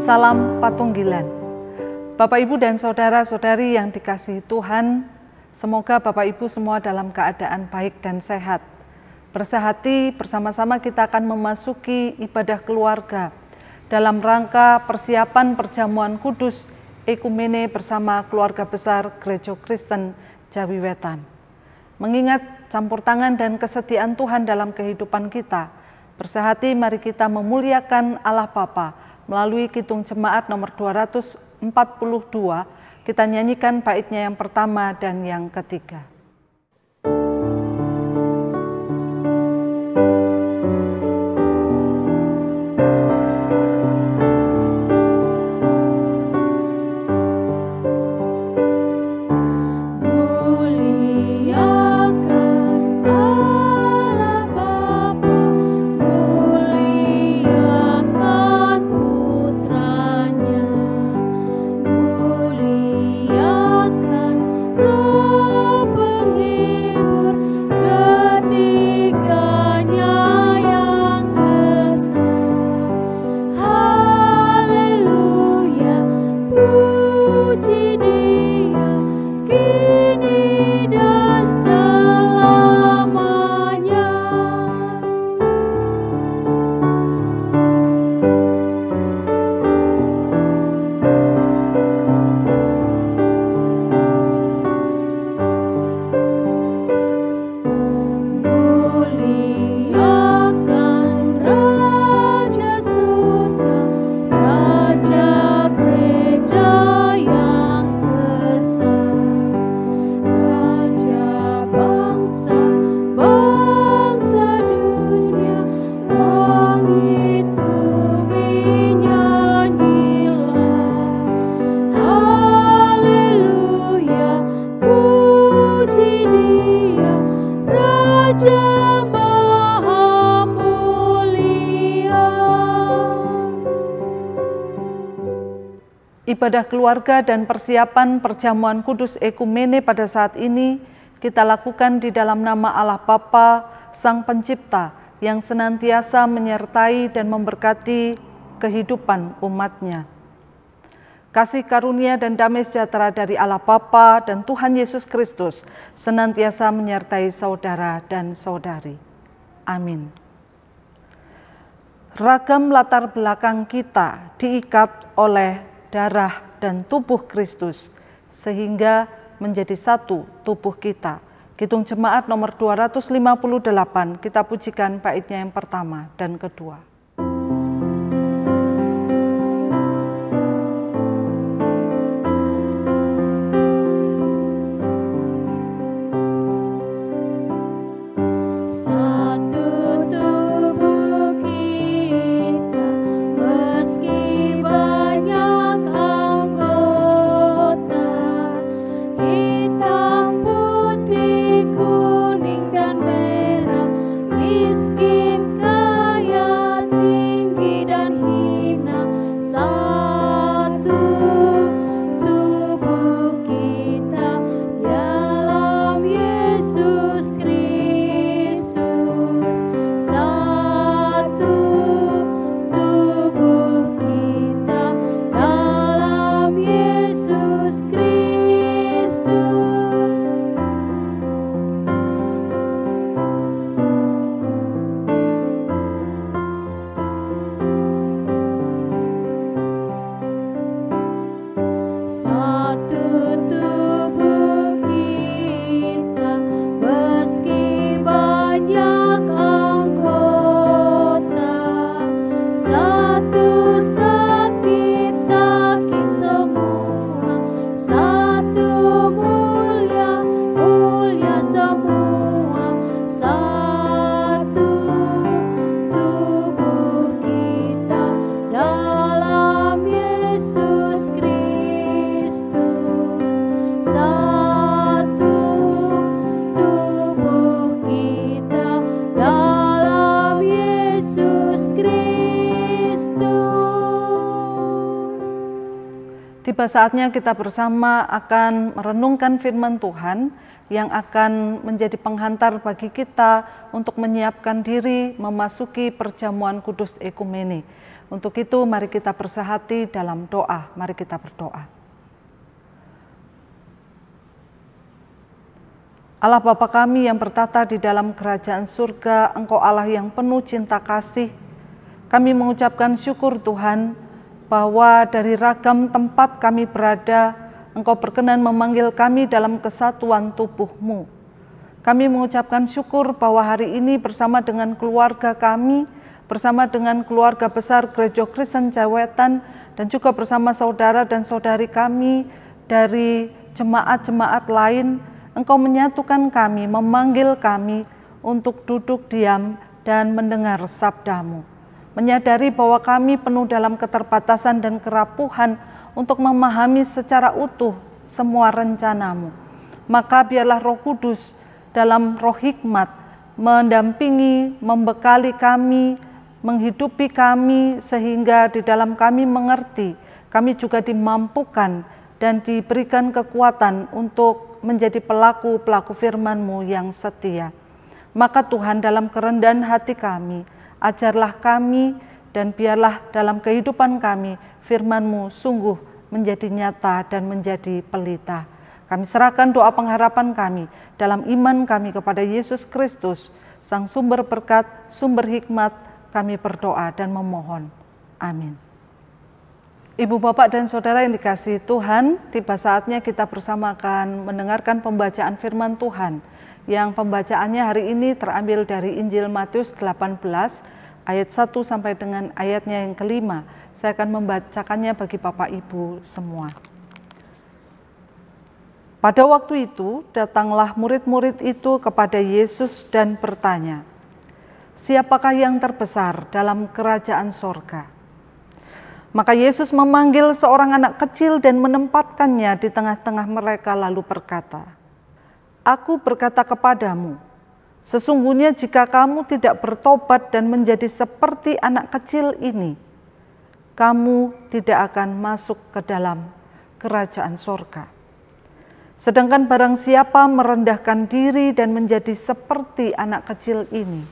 Salam Patunggilan. Bapak Ibu dan saudara-saudari yang dikasihi Tuhan, semoga Bapak Ibu semua dalam keadaan baik dan sehat. Bersehati bersama-sama kita akan memasuki ibadah keluarga dalam rangka persiapan perjamuan kudus ekumene bersama keluarga besar Gereja Kristen Jawi Wetan. Mengingat campur tangan dan kesetiaan Tuhan dalam kehidupan kita, bersehati mari kita memuliakan Allah Bapa. Melalui Kidung Jemaat nomor 242, kita nyanyikan baitnya yang pertama dan yang ketiga. Ibadah keluarga dan persiapan perjamuan kudus ekumene pada saat ini kita lakukan di dalam nama Allah Bapa, Sang Pencipta, yang senantiasa menyertai dan memberkati kehidupan umat-Nya. Kasih karunia dan damai sejahtera dari Allah Bapa dan Tuhan Yesus Kristus senantiasa menyertai saudara dan saudari. Amin. Ragam latar belakang kita diikat oleh darah dan tubuh Kristus sehingga menjadi satu tubuh kita. Kidung Jemaat nomor 258, kita pujikan baitnya yang pertama dan kedua. Miskin kaya Tiba saatnya kita bersama akan merenungkan firman Tuhan yang akan menjadi penghantar bagi kita untuk menyiapkan diri memasuki perjamuan kudus ekumene. Untuk itu mari kita bersahati dalam doa, mari kita berdoa. Allah Bapa kami yang bertata di dalam kerajaan surga, Engkau Allah yang penuh cinta kasih. Kami mengucapkan syukur Tuhan, bahwa dari ragam tempat kami berada, Engkau berkenan memanggil kami dalam kesatuan tubuh-Mu. Kami mengucapkan syukur bahwa hari ini bersama dengan keluarga kami, bersama dengan keluarga besar Gereja Kristen Cewetan, dan juga bersama saudara dan saudari kami dari jemaat-jemaat lain, Engkau menyatukan kami, memanggil kami untuk duduk diam dan mendengar sabda-Mu. Menyadari bahwa kami penuh dalam keterbatasan dan kerapuhan untuk memahami secara utuh semua rencana-Mu. Maka biarlah Roh Kudus dalam roh hikmat mendampingi, membekali kami, menghidupi kami sehingga di dalam kami mengerti, kami juga dimampukan dan diberikan kekuatan untuk menjadi pelaku-pelaku firman-Mu yang setia. Maka Tuhan dalam kerendahan hati kami, ajarlah kami dan biarlah dalam kehidupan kami firman-Mu sungguh menjadi nyata dan menjadi pelita. Kami serahkan doa pengharapan kami dalam iman kami kepada Yesus Kristus, Sang sumber berkat, sumber hikmat, kami berdoa dan memohon. Amin. Ibu, Bapak, dan Saudara yang dikasihi Tuhan, tiba saatnya kita bersama akan mendengarkan pembacaan firman Tuhan, yang pembacaannya hari ini terambil dari Injil Matius 18 ayat 1 sampai dengan ayatnya yang kelima. Saya akan membacakannya bagi Bapak Ibu semua. Pada waktu itu datanglah murid-murid itu kepada Yesus dan bertanya, "Siapakah yang terbesar dalam kerajaan sorga?" Maka Yesus memanggil seorang anak kecil dan menempatkannya di tengah-tengah mereka lalu berkata, "Aku berkata kepadamu, sesungguhnya jika kamu tidak bertobat dan menjadi seperti anak kecil ini, kamu tidak akan masuk ke dalam kerajaan sorga. Sedangkan barang siapa merendahkan diri dan menjadi seperti anak kecil ini,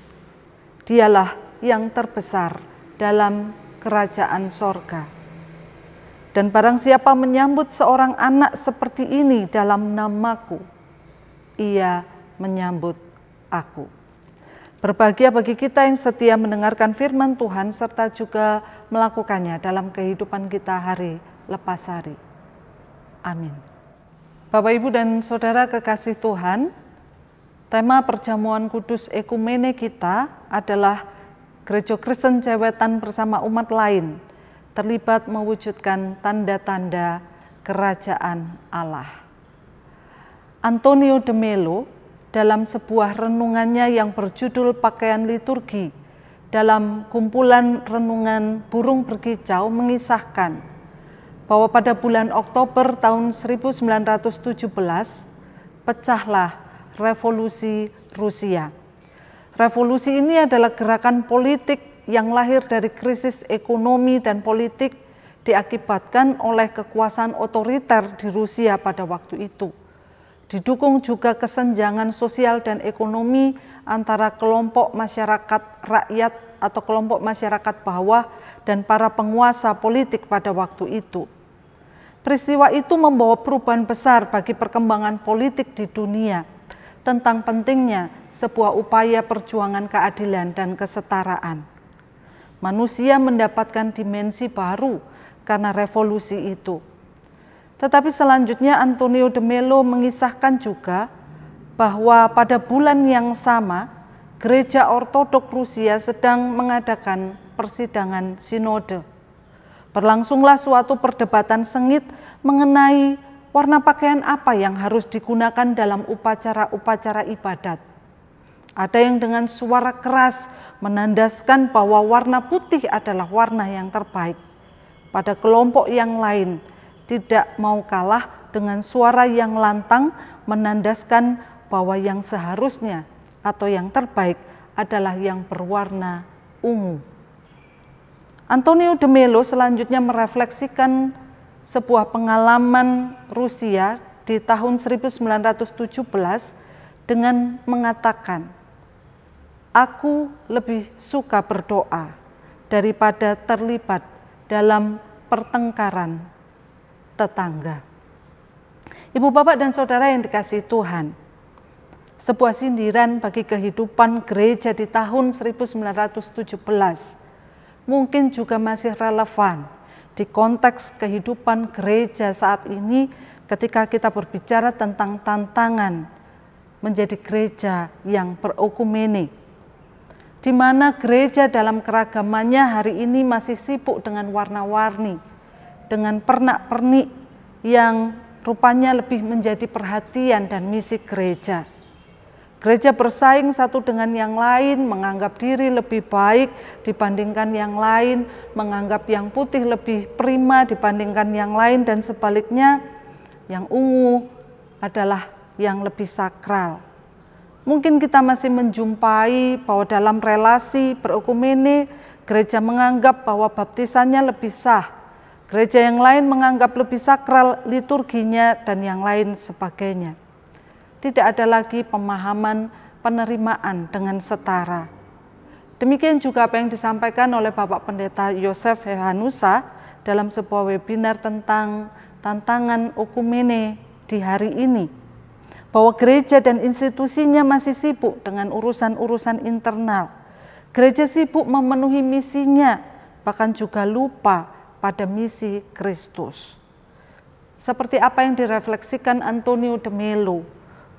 dialah yang terbesar dalam kerajaan sorga. Dan barang siapa menyambut seorang anak seperti ini dalam namaku, ia menyambut aku." Berbahagia bagi kita yang setia mendengarkan firman Tuhan serta juga melakukannya dalam kehidupan kita hari lepas hari. Amin. Bapak, Ibu, dan Saudara kekasih Tuhan, tema perjamuan kudus ekumene kita adalah Gereja Kristen Cewetan bersama umat lain terlibat mewujudkan tanda-tanda kerajaan Allah. Antonio de Melo dalam sebuah renungannya yang berjudul Pakaian Liturgi dalam kumpulan renungan Burung Berkicau mengisahkan bahwa pada bulan Oktober tahun 1917 pecahlah revolusi Rusia. Revolusi ini adalah gerakan politik yang lahir dari krisis ekonomi dan politik diakibatkan oleh kekuasaan otoriter di Rusia pada waktu itu. Didukung juga kesenjangan sosial dan ekonomi antara kelompok masyarakat rakyat atau kelompok masyarakat bawah dan para penguasa politik pada waktu itu. Peristiwa itu membawa perubahan besar bagi perkembangan politik di dunia tentang pentingnya sebuah upaya perjuangan keadilan dan kesetaraan. Manusia mendapatkan dimensi baru karena revolusi itu. Tetapi selanjutnya Antonio de Melo mengisahkan juga bahwa pada bulan yang sama Gereja Ortodok Rusia sedang mengadakan persidangan sinode. Berlangsunglah suatu perdebatan sengit mengenai warna pakaian apa yang harus digunakan dalam upacara-upacara ibadat. Ada yang dengan suara keras menandaskan bahwa warna putih adalah warna yang terbaik. Pada kelompok yang lain tidak mau kalah dengan suara yang lantang menandaskan bahwa yang seharusnya atau yang terbaik adalah yang berwarna ungu. Antonio de Melo selanjutnya merefleksikan sebuah pengalaman Rusia di tahun 1917 dengan mengatakan, "Aku lebih suka berdoa daripada terlibat dalam pertengkaran tetangga." Ibu, bapak, dan saudara yang dikasihi Tuhan, sebuah sindiran bagi kehidupan gereja di tahun 1917 mungkin juga masih relevan di konteks kehidupan gereja saat ini ketika kita berbicara tentang tantangan menjadi gereja yang berokumene, di mana gereja dalam keragamannya hari ini masih sibuk dengan warna-warni, dengan pernak-pernik yang rupanya lebih menjadi perhatian dan misi gereja. Gereja bersaing satu dengan yang lain, menganggap diri lebih baik dibandingkan yang lain, menganggap yang putih lebih prima dibandingkan yang lain, dan sebaliknya yang ungu adalah yang lebih sakral. Mungkin kita masih menjumpai bahwa dalam relasi berokumene, gereja menganggap bahwa baptisannya lebih sah, gereja yang lain menganggap lebih sakral liturginya, dan yang lain sebagainya. Tidak ada lagi pemahaman penerimaan dengan setara. Demikian juga apa yang disampaikan oleh Bapak Pendeta Yosef Hehanusa dalam sebuah webinar tentang tantangan okumene di hari ini. Bahwa gereja dan institusinya masih sibuk dengan urusan-urusan internal. Gereja sibuk memenuhi misinya, bahkan juga lupa pada misi Kristus. Seperti apa yang direfleksikan Antonio de Melo,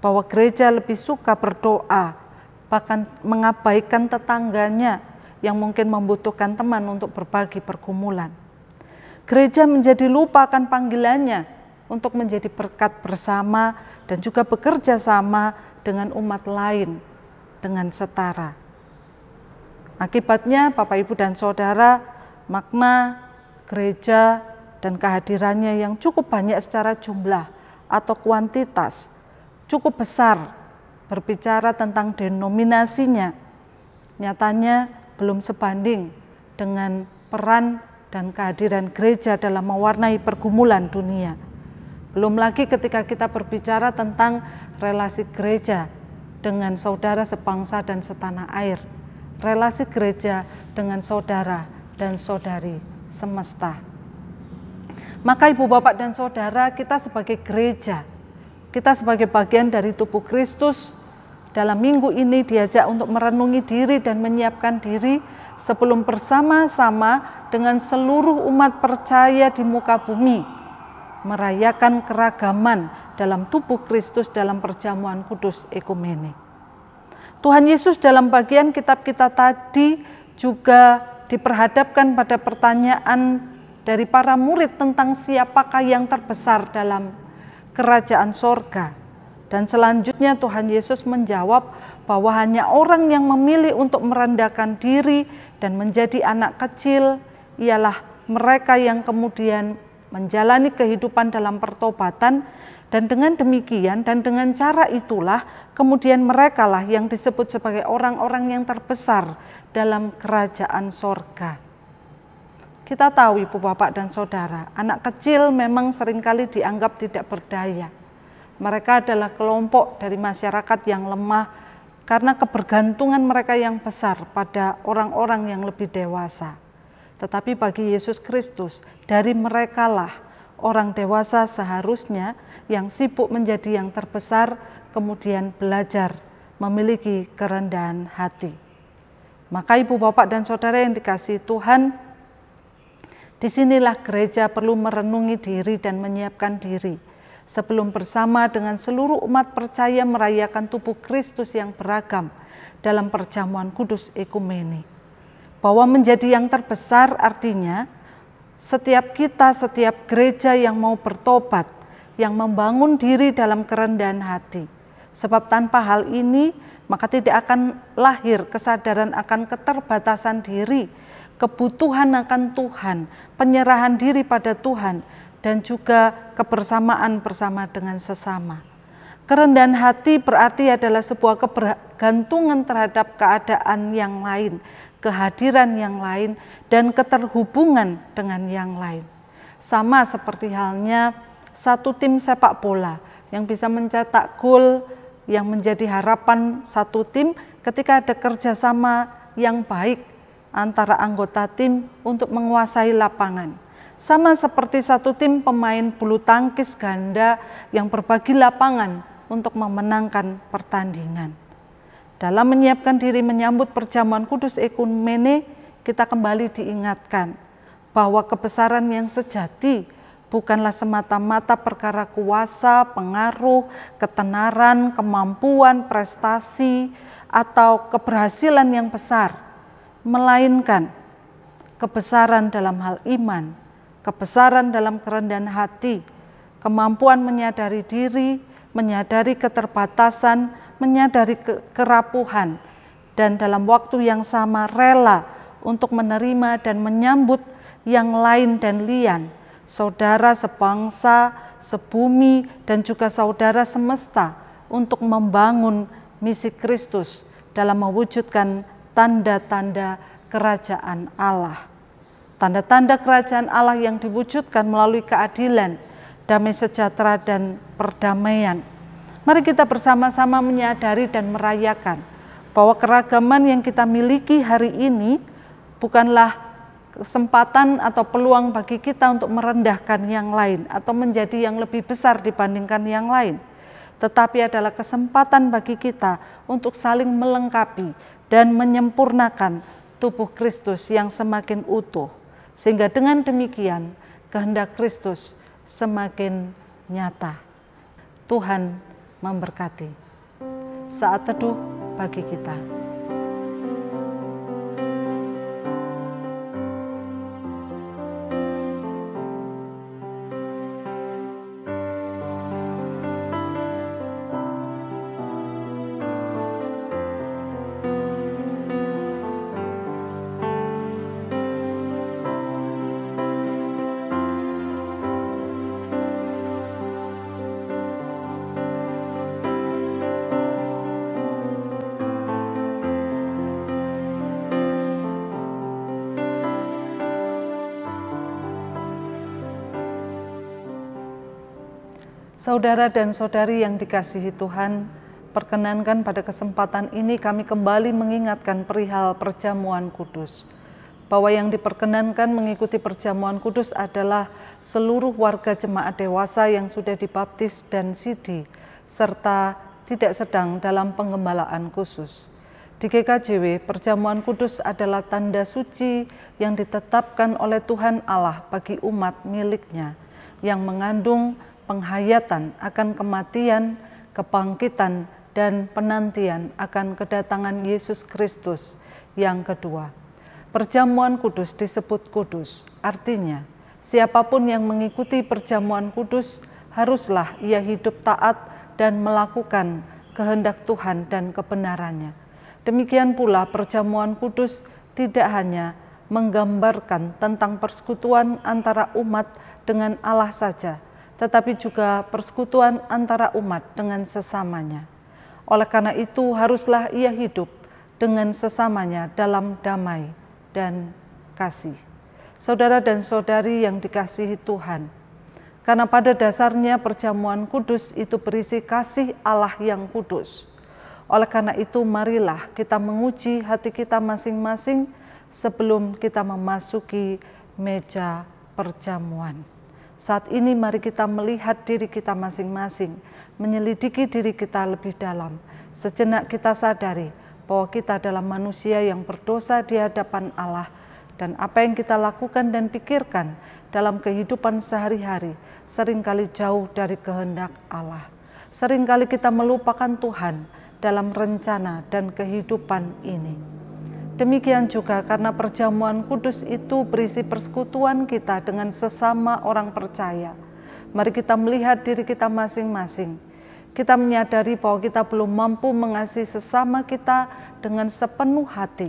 bahwa gereja lebih suka berdoa, bahkan mengabaikan tetangganya yang mungkin membutuhkan teman untuk berbagi pergumulan. Gereja menjadi lupa akan panggilannya untuk menjadi berkat bersama dan juga bekerja sama dengan umat lain dengan setara. Akibatnya, Bapak, Ibu, dan Saudara, makna gereja dan kehadirannya yang cukup banyak secara jumlah atau kuantitas, cukup besar, berbicara tentang denominasinya, nyatanya belum sebanding dengan peran dan kehadiran gereja dalam mewarnai pergumulan dunia. Belum lagi ketika kita berbicara tentang relasi gereja dengan saudara sebangsa dan setanah air, relasi gereja dengan saudara dan saudari semesta. Maka Ibu, Bapak, dan Saudara, kita sebagai gereja, kita sebagai bagian dari tubuh Kristus, dalam minggu ini diajak untuk merenungi diri dan menyiapkan diri sebelum bersama-sama dengan seluruh umat percaya di muka bumi merayakan keragaman dalam tubuh Kristus dalam perjamuan kudus ekumene. Tuhan Yesus dalam bagian kitab kita tadi juga diperhadapkan pada pertanyaan dari para murid tentang siapakah yang terbesar dalam kerajaan sorga. Dan selanjutnya Tuhan Yesus menjawab bahwa hanya orang yang memilih untuk merendahkan diri dan menjadi anak kecil ialah mereka yang kemudian menjalani kehidupan dalam pertobatan, dan dengan demikian dan dengan cara itulah kemudian merekalah yang disebut sebagai orang-orang yang terbesar dalam kerajaan sorga. Kita tahu Ibu, Bapak, dan Saudara, anak kecil memang seringkali dianggap tidak berdaya. Mereka adalah kelompok dari masyarakat yang lemah karena kebergantungan mereka yang besar pada orang-orang yang lebih dewasa. Tetapi bagi Yesus Kristus, dari merekalah orang dewasa seharusnya yang sibuk menjadi yang terbesar, kemudian belajar memiliki kerendahan hati. Maka Ibu, Bapak, dan Saudara yang dikasihi Tuhan, disinilah gereja perlu merenungi diri dan menyiapkan diri sebelum bersama dengan seluruh umat percaya merayakan tubuh Kristus yang beragam dalam perjamuan kudus ekumene. Bahwa menjadi yang terbesar artinya setiap kita, setiap gereja yang mau bertobat, yang membangun diri dalam kerendahan hati. Sebab tanpa hal ini maka tidak akan lahir kesadaran akan keterbatasan diri, kebutuhan akan Tuhan, penyerahan diri pada Tuhan, dan juga kebersamaan bersama dengan sesama. Kerendahan hati berarti adalah sebuah kebergantungan terhadap keadaan yang lain, kehadiran yang lain, dan keterhubungan dengan yang lain. Sama seperti halnya satu tim sepak bola yang bisa mencetak gol yang menjadi harapan satu tim ketika ada kerjasama yang baik antara anggota tim untuk menguasai lapangan. Sama seperti satu tim pemain bulu tangkis ganda yang berbagi lapangan untuk memenangkan pertandingan. Dalam menyiapkan diri menyambut perjamuan kudus ekumene, kita kembali diingatkan bahwa kebesaran yang sejati bukanlah semata-mata perkara kuasa, pengaruh, ketenaran, kemampuan, prestasi, atau keberhasilan yang besar, melainkan kebesaran dalam hal iman, kebesaran dalam kerendahan hati, kemampuan menyadari diri, menyadari keterbatasan, menyadari kerapuhan, dan dalam waktu yang sama rela untuk menerima dan menyambut yang lain dan lian, saudara sebangsa, sebumi, dan juga saudara semesta untuk membangun misi Kristus dalam mewujudkan tanda-tanda kerajaan Allah. Tanda-tanda kerajaan Allah yang diwujudkan melalui keadilan, damai sejahtera, dan perdamaian. Mari kita bersama-sama menyadari dan merayakan bahwa keragaman yang kita miliki hari ini bukanlah kesempatan atau peluang bagi kita untuk merendahkan yang lain atau menjadi yang lebih besar dibandingkan yang lain, tetapi adalah kesempatan bagi kita untuk saling melengkapi dan menyempurnakan tubuh Kristus yang semakin utuh, sehingga dengan demikian kehendak Kristus semakin nyata. Tuhan memberkati. Saat teduh bagi kita. Saudara dan saudari yang dikasihi Tuhan, perkenankan pada kesempatan ini kami kembali mengingatkan perihal perjamuan kudus. Bahwa yang diperkenankan mengikuti perjamuan kudus adalah seluruh warga jemaat dewasa yang sudah dibaptis dan sidi, serta tidak sedang dalam penggembalaan khusus. Di GKJW, perjamuan kudus adalah tanda suci yang ditetapkan oleh Tuhan Allah bagi umat miliknya, yang mengandung penghayatan akan kematian, kebangkitan, dan penantian akan kedatangan Yesus Kristus yang kedua. Perjamuan kudus disebut kudus, artinya siapapun yang mengikuti perjamuan kudus haruslah ia hidup taat dan melakukan kehendak Tuhan dan kebenarannya. Demikian pula perjamuan kudus tidak hanya menggambarkan tentang persekutuan antara umat dengan Allah saja, tetapi juga persekutuan antara umat dengan sesamanya. Oleh karena itu haruslah ia hidup dengan sesamanya dalam damai dan kasih. Saudara dan saudari yang dikasihi Tuhan, karena pada dasarnya perjamuan kudus itu berisi kasih Allah yang kudus. Oleh karena itu marilah kita menguji hati kita masing-masing sebelum kita memasuki meja perjamuan. Saat ini mari kita melihat diri kita masing-masing, menyelidiki diri kita lebih dalam. Sejenak kita sadari bahwa kita adalah manusia yang berdosa di hadapan Allah, dan apa yang kita lakukan dan pikirkan dalam kehidupan sehari-hari seringkali jauh dari kehendak Allah. Seringkali kita melupakan Tuhan dalam rencana dan kehidupan ini. Demikian juga karena perjamuan kudus itu berisi persekutuan kita dengan sesama orang percaya. Mari kita melihat diri kita masing-masing. Kita menyadari bahwa kita belum mampu mengasihi sesama kita dengan sepenuh hati.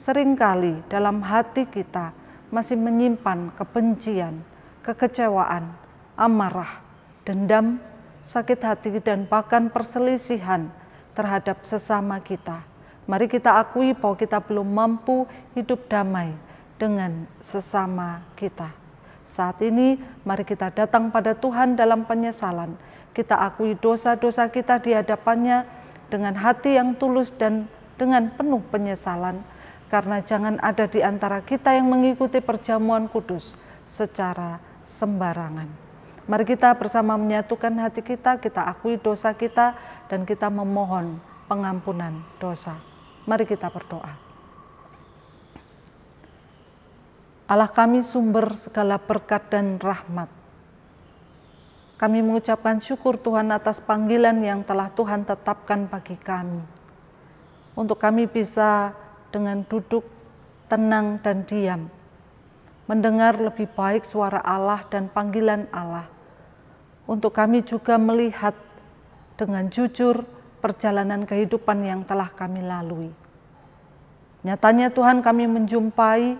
Seringkali dalam hati kita masih menyimpan kebencian, kekecewaan, amarah, dendam, sakit hati, dan bahkan perselisihan terhadap sesama kita. Mari kita akui bahwa kita belum mampu hidup damai dengan sesama kita. Saat ini mari kita datang pada Tuhan dalam penyesalan. Kita akui dosa-dosa kita di hadapannya dengan hati yang tulus dan dengan penuh penyesalan. Karena jangan ada di antara kita yang mengikuti perjamuan kudus secara sembarangan. Mari kita bersama menyatukan hati kita akui dosa kita dan kita memohon pengampunan dosa. Mari kita berdoa. Allah kami sumber segala berkat dan rahmat. Kami mengucapkan syukur Tuhan atas panggilan yang telah Tuhan tetapkan bagi kami. Untuk kami bisa dengan duduk, tenang dan diam, mendengar lebih baik suara Allah dan panggilan Allah. Untuk kami juga melihat dengan jujur perjalanan kehidupan yang telah kami lalui. Nyatanya Tuhan kami menjumpai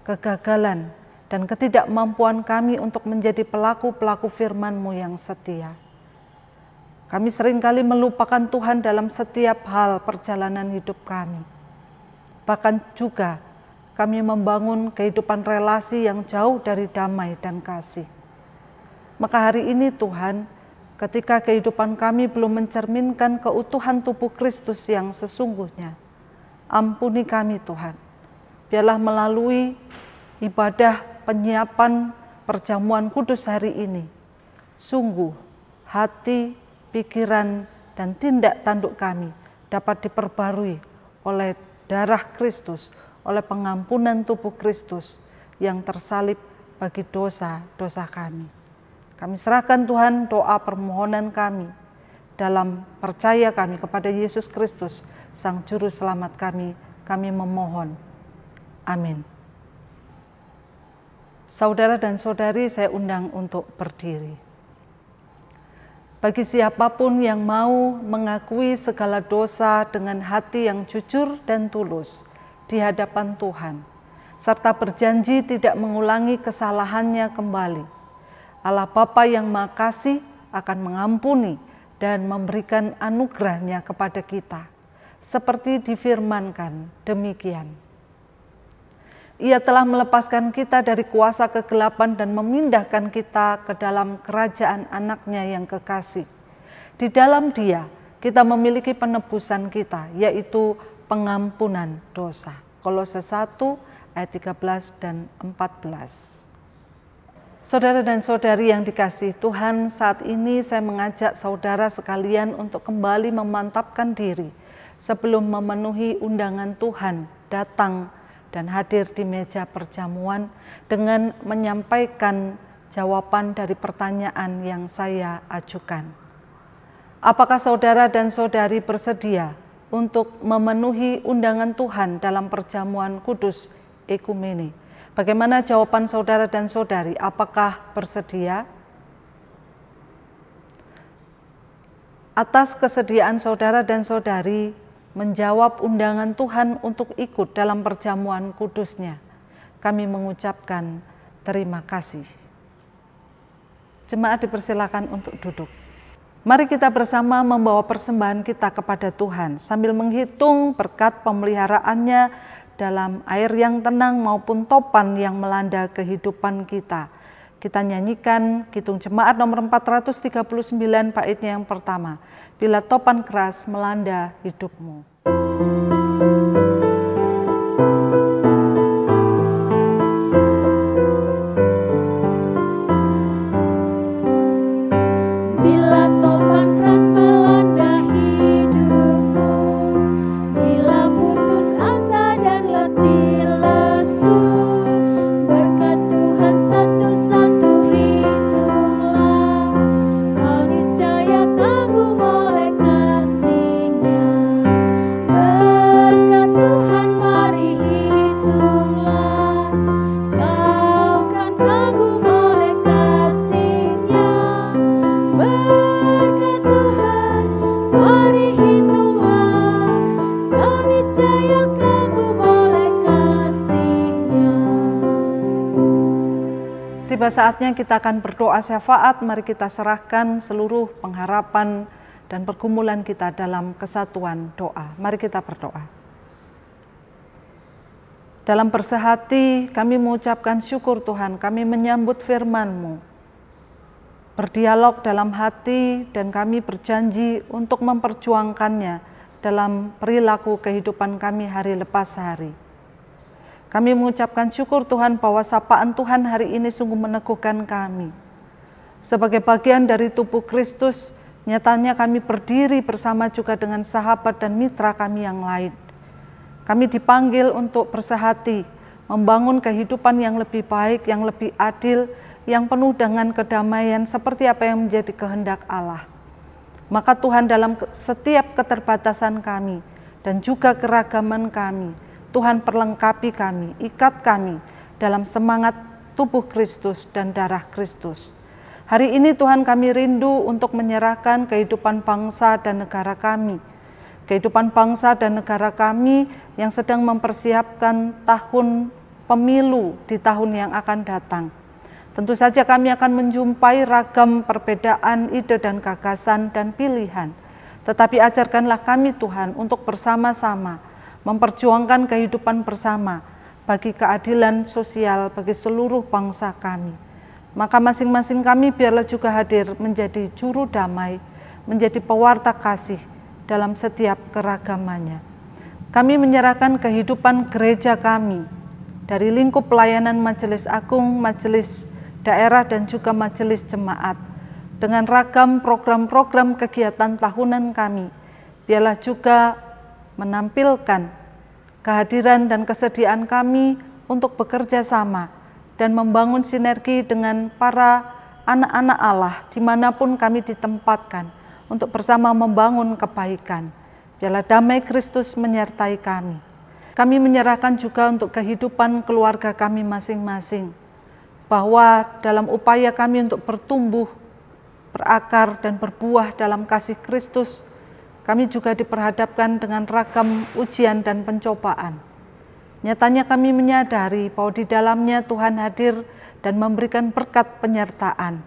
kegagalan dan ketidakmampuan kami untuk menjadi pelaku-pelaku firman-Mu yang setia. Kami seringkali melupakan Tuhan dalam setiap hal perjalanan hidup kami. Bahkan juga kami membangun kehidupan relasi yang jauh dari damai dan kasih. Maka hari ini Tuhan, ketika kehidupan kami belum mencerminkan keutuhan tubuh Kristus yang sesungguhnya, ampuni kami Tuhan. Biarlah melalui ibadah penyiapan perjamuan kudus hari ini, sungguh hati, pikiran, dan tindak tanduk kami dapat diperbarui oleh darah Kristus, oleh pengampunan tubuh Kristus yang tersalib bagi dosa-dosa kami. Kami serahkan Tuhan doa permohonan kami dalam percaya kami kepada Yesus Kristus, Sang Juru Selamat kami memohon. Amin. Saudara dan saudari, saya undang untuk berdiri. Bagi siapapun yang mau mengakui segala dosa dengan hati yang jujur dan tulus di hadapan Tuhan, serta berjanji tidak mengulangi kesalahannya kembali, Allah Bapa yang Maha Kasih akan mengampuni dan memberikan anugerah-Nya kepada kita, seperti difirmankan demikian. Ia telah melepaskan kita dari kuasa kegelapan dan memindahkan kita ke dalam kerajaan Anak-Nya yang kekasih. Di dalam Dia, kita memiliki penebusan kita, yaitu pengampunan dosa. Kolose 1 ayat 13 dan 14. Saudara dan saudari yang dikasihi Tuhan, saat ini saya mengajak saudara sekalian untuk kembali memantapkan diri sebelum memenuhi undangan Tuhan datang dan hadir di meja perjamuan dengan menyampaikan jawaban dari pertanyaan yang saya ajukan. Apakah saudara dan saudari bersedia untuk memenuhi undangan Tuhan dalam perjamuan kudus ekumene? Bagaimana jawaban saudara dan saudari? Apakah bersedia? Atas kesediaan saudara dan saudari menjawab undangan Tuhan untuk ikut dalam perjamuan kudus-Nya, kami mengucapkan terima kasih. Jemaat dipersilakan untuk duduk. Mari kita bersama membawa persembahan kita kepada Tuhan sambil menghitung berkat pemeliharaannya dalam air yang tenang maupun topan yang melanda kehidupan kita. Kita nyanyikan Kidung Jemaat nomor 439 baitnya yang pertama. Bila topan keras melanda hidupmu. Tiba saatnya kita akan berdoa syafaat, mari kita serahkan seluruh pengharapan dan pergumulan kita dalam kesatuan doa. Mari kita berdoa. Dalam bersehati kami mengucapkan syukur Tuhan, kami menyambut firman-Mu. Berdialog dalam hati dan kami berjanji untuk memperjuangkannya dalam perilaku kehidupan kami hari lepas hari. Kami mengucapkan syukur Tuhan bahwa sapaan Tuhan hari ini sungguh meneguhkan kami. Sebagai bagian dari tubuh Kristus, nyatanya kami berdiri bersama juga dengan sahabat dan mitra kami yang lain. Kami dipanggil untuk bersehati, membangun kehidupan yang lebih baik, yang lebih adil, yang penuh dengan kedamaian seperti apa yang menjadi kehendak Allah. Maka Tuhan dalam setiap keterbatasan kami dan juga keragaman kami, Tuhan perlengkapi kami, ikat kami dalam semangat tubuh Kristus dan darah Kristus. Hari ini Tuhan kami rindu untuk menyerahkan kehidupan bangsa dan negara kami. Kehidupan bangsa dan negara kami yang sedang mempersiapkan tahun pemilu di tahun yang akan datang. Tentu saja kami akan menjumpai ragam perbedaan ide dan gagasan dan pilihan. Tetapi ajarkanlah kami Tuhan untuk bersama-sama memperjuangkan kehidupan bersama bagi keadilan sosial bagi seluruh bangsa kami. Maka masing-masing kami biarlah juga hadir menjadi juru damai, menjadi pewarta kasih dalam setiap keragamannya. Kami menyerahkan kehidupan gereja kami dari lingkup pelayanan Majelis Agung, Majelis Daerah dan juga Majelis Jemaat dengan ragam program-program kegiatan tahunan kami. Biarlah juga menampilkan kehadiran dan kesediaan kami untuk bekerja sama dan membangun sinergi dengan para anak-anak Allah dimanapun kami ditempatkan untuk bersama membangun kebaikan. Biarlah damai Kristus menyertai kami. Kami menyerahkan juga untuk kehidupan keluarga kami masing-masing, bahwa dalam upaya kami untuk bertumbuh, berakar dan berbuah dalam kasih Kristus, kami juga diperhadapkan dengan ragam ujian dan pencobaan. Nyatanya kami menyadari bahwa di dalamnya Tuhan hadir dan memberikan berkat penyertaan.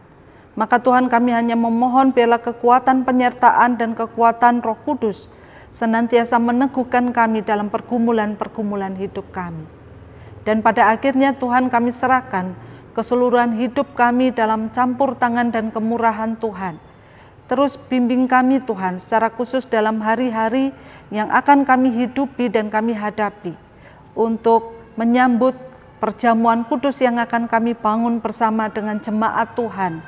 Maka Tuhan kami hanya memohon biarlah kekuatan penyertaan dan kekuatan Roh Kudus senantiasa meneguhkan kami dalam pergumulan-pergumulan hidup kami. Dan pada akhirnya Tuhan kami serahkan keseluruhan hidup kami dalam campur tangan dan kemurahan Tuhan. Terus bimbing kami Tuhan secara khusus dalam hari-hari yang akan kami hidupi dan kami hadapi untuk menyambut perjamuan kudus yang akan kami bangun bersama dengan jemaat Tuhan.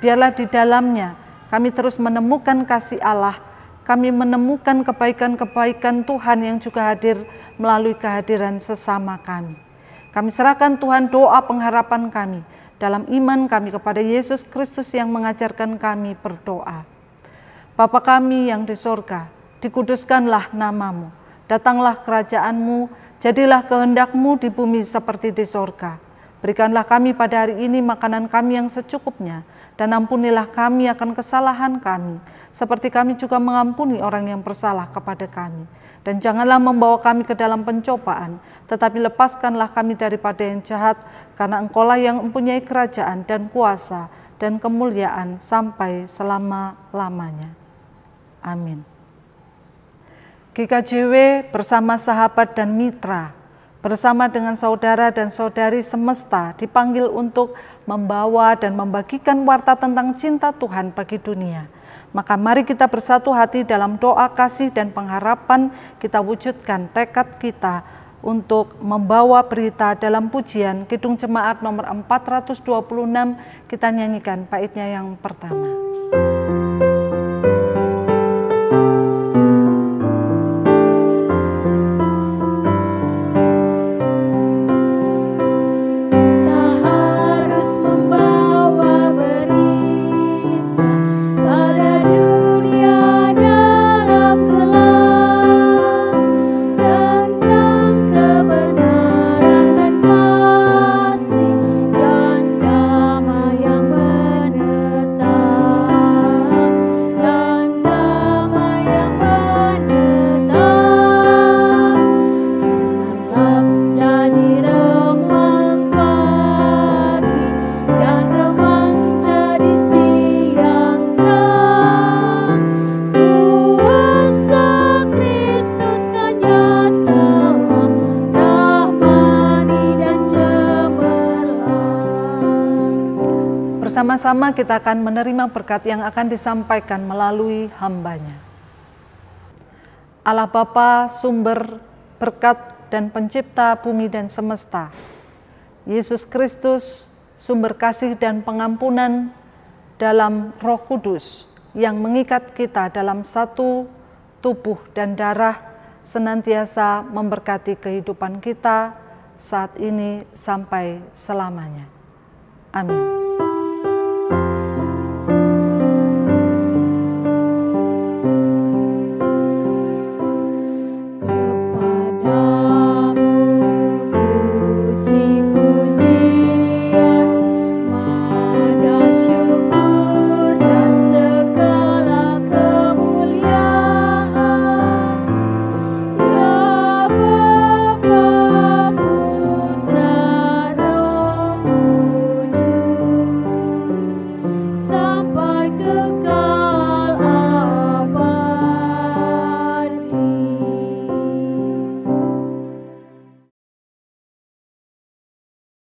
Biarlah di dalamnya kami terus menemukan kasih Allah, kami menemukan kebaikan-kebaikan Tuhan yang juga hadir melalui kehadiran sesama kami. Kami serahkan Tuhan doa pengharapan kami dalam iman kami kepada Yesus Kristus yang mengajarkan kami berdoa. Bapa kami yang di sorga, dikuduskanlah namamu, datanglah kerajaan-Mu, jadilah kehendak-Mu di bumi seperti di sorga. Berikanlah kami pada hari ini makanan kami yang secukupnya, dan ampunilah kami akan kesalahan kami, seperti kami juga mengampuni orang yang bersalah kepada kami. Dan janganlah membawa kami ke dalam pencobaan, tetapi lepaskanlah kami daripada yang jahat, karena Engkaulah yang mempunyai kerajaan dan kuasa dan kemuliaan sampai selama-lamanya. Amin. GKJW bersama sahabat dan mitra, bersama dengan saudara dan saudari semesta dipanggil untuk membawa dan membagikan warta tentang cinta Tuhan bagi dunia. Maka mari kita bersatu hati dalam doa kasih dan pengharapan, kita wujudkan tekad kita untuk membawa berita dalam pujian Kidung Jemaat nomor 426, kita nyanyikan baitnya yang pertama. Yang menetap Bersama-sama kita akan menerima berkat yang akan disampaikan melalui hamba-Nya. Allah Bapa, sumber berkat dan pencipta bumi dan semesta. Yesus Kristus, sumber kasih dan pengampunan dalam Roh Kudus yang mengikat kita dalam satu tubuh dan darah, senantiasa memberkati kehidupan kita saat ini sampai selamanya. Amin.